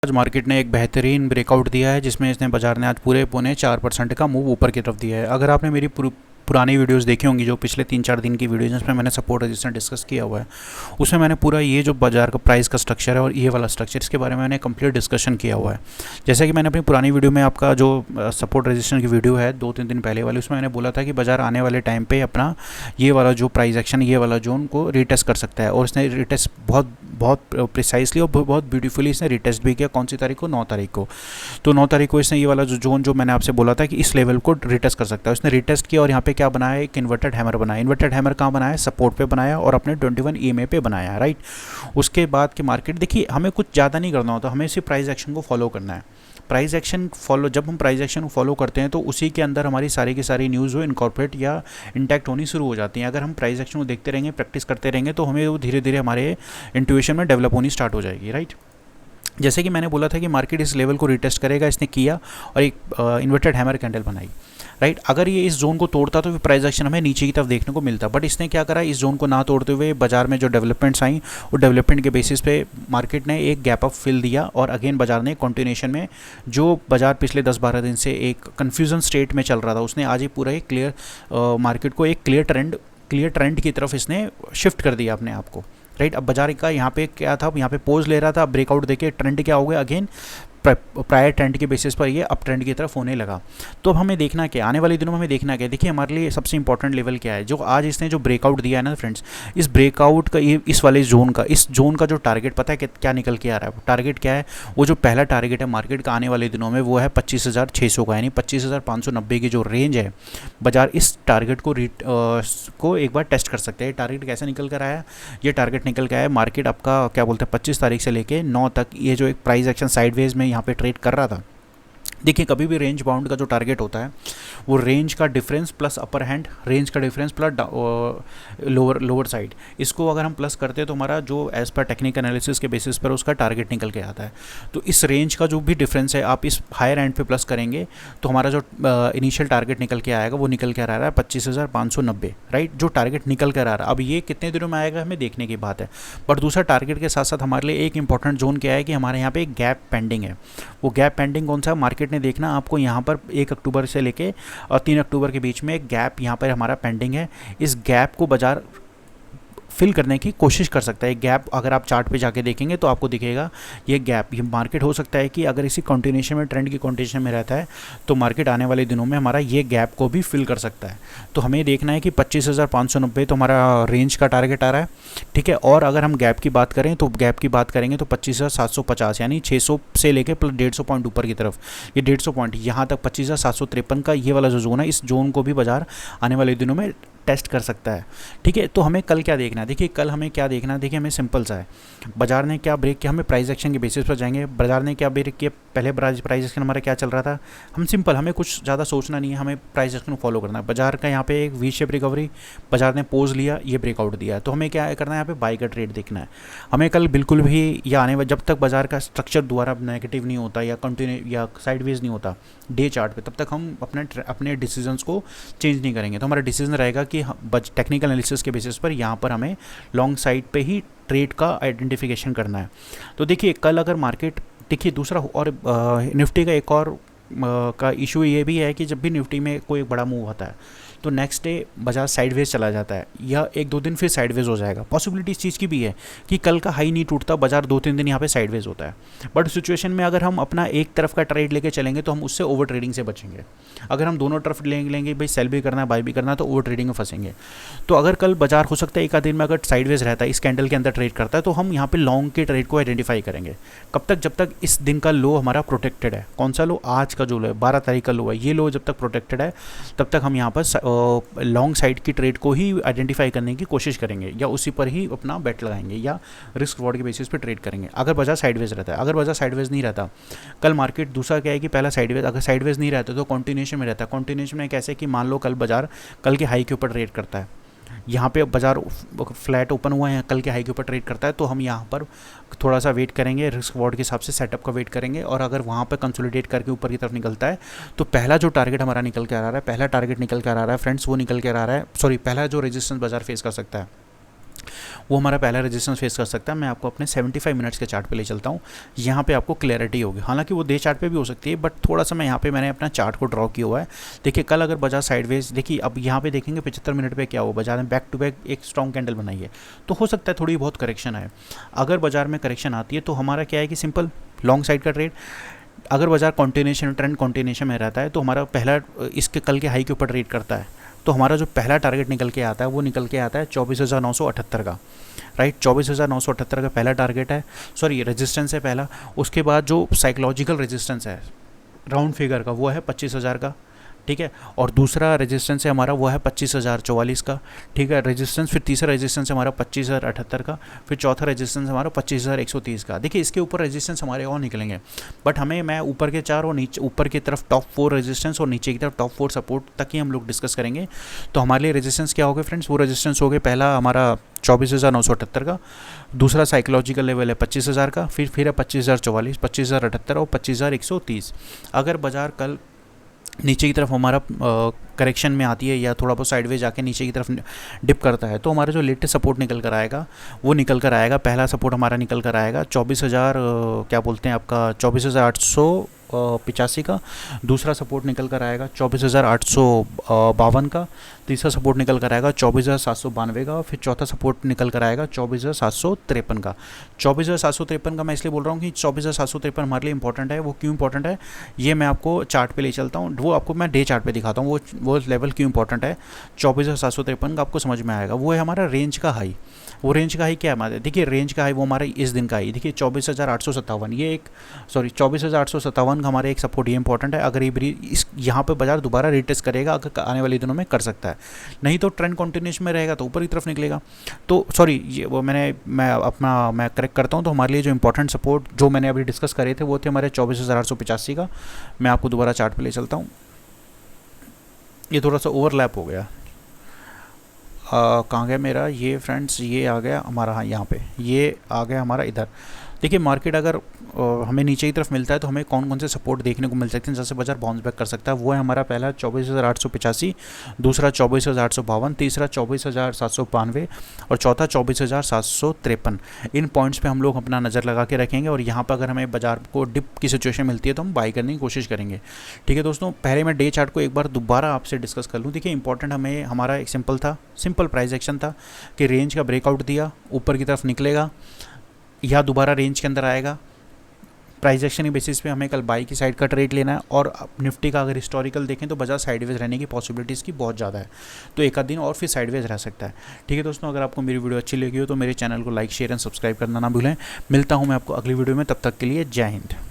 आज मार्केट ने एक बेहतरीन ब्रेकआउट दिया है जिसमें इसने बाजार ने आज पूरे पौने 4% का मूव ऊपर की तरफ दिया है। अगर आपने मेरी पुरानी वीडियोस देखी होंगी, जो पिछले 3-4 दिन की वीडियोस जिसमें मैंने सपोर्ट रेजिस्टेंस डिस्कस किया हुआ है, उसमें मैंने पूरा ये जो बाजार का प्राइस का स्ट्रक्चर है और ये वाला स्ट्रक्चर, इसके बारे में मैंने कंप्लीट डिस्कशन किया हुआ है। जैसे कि मैंने अपनी पुरानी वीडियो में, आपका जो सपोर्ट रेजिस्टेंस की वीडियो है 2-3 दिन पहले वाली, उसमें मैंने बोला था कि बाजार आने वाले टाइम पे अपना ये वाला जो प्राइस एक्शन, ये वाला जोन को रिटेस्ट कर सकता है। और इसने रिटेस्ट बहुत बहुत प्रिसाइसली और बहुत ब्यूटीफुली इसने रिटेस्ट भी किया। कौन सी तारीख को? 9 तारीख को। तो 9 तारीख को इसने ये वाला जो जोन, जो मैंने आपसे बोला था कि इस लेवल को रिटेस्ट कर सकता है, उसने रिटेस्ट किया। और यहाँ पे क्या बनाया? एक इन्वर्टेड हैमर बनाया। इन्वर्टेड हैमर कहाँ बनाया? सपोर्ट पे बनाया और अपने 21 ईएमए पे बनाया, राइट। उसके बाद की मार्केट देखिए, हमें कुछ ज़्यादा नहीं करना होता, हमें सिर्फ प्राइस एक्शन को फॉलो करना है। प्राइस एक्शन फॉलो, जब हम प्राइस एक्शन को फॉलो करते हैं तो उसी के अंदर हमारी सारी की सारी न्यूज़ वो इनकॉर्पोरेट या इंटैक्ट होनी शुरू हो जाती हैं। अगर हम प्राइस एक्शन को देखते रहेंगे, प्रैक्टिस करते रहेंगे, तो हमें वो धीरे धीरे हमारे इंट्यूशन में डेवलप होनी स्टार्ट हो जाएगी, राइट। जैसे कि मैंने बोला था कि मार्केट इस लेवल को रिटेस्ट करेगा, इसने किया और एक इन्वर्टेड हैमर कैंडल बनाई, राइट। अगर ये इस जोन को तोड़ता तो फिर प्राइस एक्शन हमें नीचे की तरफ देखने को मिलता, बट इसने क्या करा? इस जोन को ना तोड़ते हुए बाजार में जो डेवलपमेंट्स आई, वो डेवलपमेंट के बेसिस पे मार्केट ने एक गैप अप फिल दिया और अगेन बाजार ने कंटिन्यूएशन में, जो बाजार पिछले 10-12 दिन से एक कन्फ्यूजन स्टेट में चल रहा था, उसने आज ही पूरा एक क्लियर मार्केट को एक क्लियर ट्रेंड की तरफ इसने शिफ्ट कर दिया अपने आप को, राइट। अब बाजार का यहाँ पे क्या था? यहाँ पे पोज ले रहा था, ब्रेकआउट देके ट्रेंड क्या हो गया? अगेन प्रायर ट्रेंड के बेसिस पर ये अप ट्रेंड की तरफ होने लगा। तो अब हमें देखना क्या, आने वाले दिनों में हमें देखना क्या? देखिए, हमारे लिए सबसे इंपॉर्टेंट लेवल क्या है? जो आज इसने जो ब्रेकआउट दिया है ना फ्रेंड्स, इस ब्रेकआउट का, ये इस वाले जोन का, इस जोन का जो टारगेट पता है कि क्या निकल के आ रहा है? टारगेट क्या है? वो जो पहला टारगेट है मार्केट का आने वाले दिनों में, वो है 25,600 का, यानी 25,590 की जो रेंज है। बाजार इस टारगेट को एक बार टेस्ट कर सकते हैं। टारगेट कैसे निकल कर आया? ये टारगेट निकल के आया, मार्केट आपका क्या बोलते हैं 25 तारीख से लेके 9 तक ये जो एक प्राइस एक्शन साइडवेज में यहाँ पे ट्रेड कर रहा था। देखिए, कभी भी रेंज बाउंड का जो टारगेट होता है, वो रेंज का difference plus upper hand, range का डिफरेंस प्लस लोअर साइड, इसको अगर हम प्लस करते हैं तो हमारा जो एज पर टेक्निकल एनालिसिस के बेसिस पर उसका टारगेट निकल के आता है। तो इस रेंज का जो भी डिफरेंस है, आप इस हायर एंड पे प्लस करेंगे तो हमारा जो इनिशियल टारगेट निकल के आएगा, वो निकल के आ रहा है 25,590, राइट। जो टारगेट निकल कर आ रहा है, अब ये कितने दिनों में आएगा हमें देखने की बात है। बट दूसरा टारगेट के साथ साथ हमारे लिए एक इंपॉर्टेंट जोन क्या है कि हमारे यहाँ पे एक गैप पेंडिंग है। वो गैप पेंडिंग कौन सा? मार्केट ने देखना आपको यहाँ पर 1 अक्टूबर से लेके और 3 अक्टूबर के बीच में एक गैप यहाँ पर हमारा पेंडिंग है। इस गैप को बाजार फिल करने की कोशिश कर सकता है। गैप अगर आप चार्ट पे जाके देखेंगे तो आपको दिखेगा ये गैप, ये मार्केट हो सकता है कि अगर इसी कंटिन्यूएशन में, ट्रेंड की कंटिन्यूएशन में रहता है, तो मार्केट आने वाले दिनों में हमारा ये गैप को भी फिल कर सकता है। तो हमें देखना है कि 25,590 तो हमारा रेंज का टारगेट आ रहा है, ठीक है। और अगर हम गैप की बात करें तो गैप की बात करेंगे तो 25,750, यानी 600 से लेके प्लस 150 पॉइंट ऊपर की तरफ, ये 150 पॉइंट यहाँ तक 25,753 का ये वाला जो जोन है, इस जोन को भी बाजार आने वाले दिनों में टेस्ट कर सकता है, ठीक है। तो हमें कल क्या देखना है? देखिए, कल हमें क्या देखना है? देखिए, हमें सिंपल सा है, बाजार ने क्या ब्रेक किया, हमें प्राइस एक्शन के बेसिस पर जाएंगे। बाजार ने क्या ब्रेक किया? पहले प्राइस एक्शन हमारा क्या चल रहा था? हम सिंपल, हमें कुछ ज़्यादा सोचना नहीं है, हमें प्राइस एक्शन को फॉलो करना है। बाजार का यहाँ पे एक वी शेप रिकवरी, बाजार ने पोज लिया, ये ब्रेकआउट दिया, तो हमें क्या करना है? यहाँ पे बाई का ट्रेड देखना है हमें कल बिल्कुल भी। या आने वाले, जब तक बाजार का स्ट्रक्चर दोबारा नेगेटिव नहीं होता या कंटिन्यू या साइडवेज नहीं होता डे चार्ट पे, तब तक हम अपने डिसीजंस को चेंज नहीं करेंगे। तो हमारा डिसीजन रहेगा कि टेक्निकल एनालिसिस के बेसिस पर यहाँ पर हमें लॉन्ग साइड पे ही ट्रेड का आइडेंटिफिकेशन करना है। तो देखिए, कल अगर मार्केट, देखिए दूसरा और निफ्टी का एक और का इशू ये भी है कि जब भी निफ्टी में कोई बड़ा मूव होता है तो नेक्स्ट डे बाजार साइडवेज चला जाता है या 1-2 दिन फिर साइडवेज हो जाएगा। पॉसिबिलिटी इस चीज़ की भी है कि कल का हाई नहीं टूटता, बाजार 2-3 दिन यहाँ पे साइडवेज होता है। बट सिचुएशन में अगर हम अपना एक तरफ का ट्रेड लेके चलेंगे तो हम उससे ओवर ट्रेडिंग से बचेंगे। अगर हम दोनों तरफ लेंगे भाई, सेल भी करना है बाय भी करना है, तो ओवर ट्रेडिंग में फंसेंगे। तो अगर कल बाजार हो सकता है एक आध दिन में अगर साइडवेज रहता है, इस कैंडल के अंदर ट्रेड करता है, तो हम यहाँ पे लॉन्ग के ट्रेड को आइडेंटिफाई करेंगे। कब तक? जब तक इस दिन का लो हमारा प्रोटेक्टेड है। कौन सा लो? आज का जो लो है, 12 तारीख का लो है, ये लो जब तक प्रोटेक्टेड है तब तक हम यहाँ पर लॉन्ग साइड की ट्रेड को ही आइडेंटिफाई करने की कोशिश करेंगे या उसी पर ही अपना बेट लगाएंगे या रिस्क रिवॉर्ड के बेसिस पे ट्रेड करेंगे अगर बाजार साइडवेज रहता है। अगर बाजार साइडवेज नहीं रहता, कल मार्केट दूसरा क्या है कि पहला साइडवेज, अगर साइडवेज नहीं रहता तो कंटिन्यूएशन में रहता है। कंटिन्यूएशन में कैसे कि मान लो कल बाजार कल के हाई के ऊपर ट्रेड करता है, यहाँ पे बाजार फ्लैट ओपन हुआ है, कल के हाई के ऊपर ट्रेड करता है, तो हम यहाँ पर थोड़ा सा वेट करेंगे, रिस्क वॉर्ड के हिसाब से सेटअप का वेट करेंगे। और अगर वहाँ पर कंसोलिडेट करके ऊपर की तरफ निकलता है तो पहला जो टारगेट हमारा निकल के आ रहा है, पहला टारगेट निकल कर आ रहा है फ्रेंड्स, वो निकल के आ रहा है, सॉरी, पहला जो रेजिस्टेंस बाजार फेस कर सकता है वो हमारा पहला रेजिस्टेंस फेस कर सकता है। मैं आपको अपने 75 मिनट्स के चार्ट पे ले चलता हूँ, यहाँ पे आपको क्लैरिटी होगी। हालांकि वो डे चार्ट पे भी हो सकती है, बट थोड़ा सा मैं यहाँ पे मैंने अपना चार्ट को ड्रॉ किया हुआ है। देखिए कल अगर बाजार साइडवेज, देखिए अब यहाँ पे देखेंगे 75 मिनट पे क्या हुआ, बाजार ने बैक टू बैक एक स्ट्रॉन्ग कैंडल बनाई है, तो हो सकता है थोड़ी बहुत करेक्शन है। अगर बाजार में करेक्शन आती है तो हमारा क्या है कि सिंपल लॉन्ग साइड का ट्रेड। अगर बाजार कॉन्टिन्यूशन ट्रेंड कॉन्टिन्यूशन में रहता है तो हमारा पहला इसके कल के हाई के ऊपर ट्रेड करता है, तो हमारा जो पहला टारगेट निकल के आता है वो निकल के आता है 24,978 का, राइट। 24,978 का पहला टारगेट है, सॉरी रेजिस्टेंस है पहला। उसके बाद जो साइकोलॉजिकल रेजिस्टेंस है राउंड फिगर का वो है 25,000 का, ठीक है। और दूसरा रेजिस्टेंस है हमारा वो है 25,044 का, ठीक है रेजिस्टेंस। फिर तीसरा रेजिस्टेंस है हमारा 25,078 का, फिर चौथा रेजिस्टेंस हमारा 25,130 का। देखिए इसके ऊपर रेजिस्टेंस हमारे और निकलेंगे, बट हमें मैं ऊपर के 4 और नीचे ऊपर की तरफ टॉप 4 रेजिस्टेंस और नीचे की तरफ टॉप 4 सपोर्ट तक ही हम लोग डिस्कस करेंगे। तो हमारे लिए रेजिस्टेंस क्या हो गए फ्रेंड्स, वो रेजिस्टेंस हो गए पहला हमारा 24,978 का, दूसरा साइकोलॉजिकल लेवल है 25,000 का, फिर है 25,044, 25,078 और 25,130। अगर बाजार कल नीचे की तरफ हमारा करेक्शन में आती है या थोड़ा बहुत साइडवेज जाके नीचे की तरफ डिप करता है, तो हमारा जो लेटेस्ट सपोर्ट निकल कर आएगा वो निकल कर आएगा। पहला सपोर्ट हमारा निकल कर आएगा 24,000 क्या बोलते हैं आपका 24,885 का, दूसरा सपोर्ट निकल कर आएगा 24,852 का, तीसरा सपोर्ट निकल कर आएगा 24,792 का, फिर चौथा सपोर्ट निकल कर आएगा 24,753 का। 24,753 का मैं इसलिए बोल रहा हूँ कि 24,753 हमारे लिए इंपॉर्टेंट है। वो क्यों इंपॉर्टेंट है ये मैं आपको चार्ट पे ले चलता हूँ, वो आपको मैं डे चार्ट पे दिखाता हूँ वो लेवल क्यों इंपॉर्टेंट है। 24,753 का आपको समझ में आएगा, वो है हमारा रेंज का हाई। वो रेंज का हाई क्या है हमारे, देखिए रेंज का हाई वो हमारा इस दिन का हाई, देखिए 24,857, ये एक 24,857 का हमारा एक सपोर्ट, ये इंपॉर्टेंट है। अगर ये इस यहाँ पे बाजार दोबारा रिटेस्ट करेगा, अगर आने वाले दिनों में कर सकता है, नहीं तो ट्रेंड कंटिन्यूएशन में रहेगा तो ऊपर की तरफ निकलेगा। तो सॉरी ये वो मैं करेक्ट करता हूँ। तो हमारे लिए जो इंपॉर्टेंट सपोर्ट जो मैंने अभी डिस्कस करे थे वो थे हमारे 24,885 का। मैं आपको दोबारा चार्ट पे ले चलता हूँ, ये थोड़ा सा ओवरलैप हो गया, कहाँ गया मेरा ये फ्रेंड्स, ये आ गया हमारा, हाँ यहाँ पे ये आ गया हमारा इधर। देखिए मार्केट अगर हमें नीचे की तरफ मिलता है तो हमें कौन कौन से सपोर्ट देखने को मिल सकते हैं जैसे बाजार बाउंस बैक कर सकता है। वो है हमारा पहला 24,885, दूसरा 24,852, तीसरा 24,792 और चौथा 24,753। इन पॉइंट्स पे हम लोग अपना नज़र लगा के रखेंगे और यहाँ पर अगर हमें बाजार को डिप की सिचुएशन मिलती है तो हम बाई करने की कोशिश करेंगे। ठीक है दोस्तों, पहले मैं डे चार्ट को एक बार दोबारा आपसे डिस्कस कर लूँ। देखिए इंपॉर्टेंट हमें हमारा एक सिंपल प्राइस एक्शन था कि रेंज का ब्रेकआउट दिया, ऊपर की तरफ निकलेगा या दोबारा रेंज के अंदर आएगा। प्राइस एक्शन की बेसिस पे हमें कल बाई की साइड का ट्रेड लेना है। और निफ्टी का अगर हिस्टोरिकल देखें तो बाजार साइडवेज रहने की पॉसिबिलिटीज़ की बहुत ज़्यादा है, तो एक आध दिन और फिर साइडवेज रह सकता है। ठीक है दोस्तों, अगर आपको मेरी वीडियो अच्छी लगी हो तो मेरे चैनल को लाइक शेयर एंड सब्सक्राइब करना ना भूलें। मिलता हूँ मैं आपको अगली वीडियो में, तब तक के लिए जय हिंद।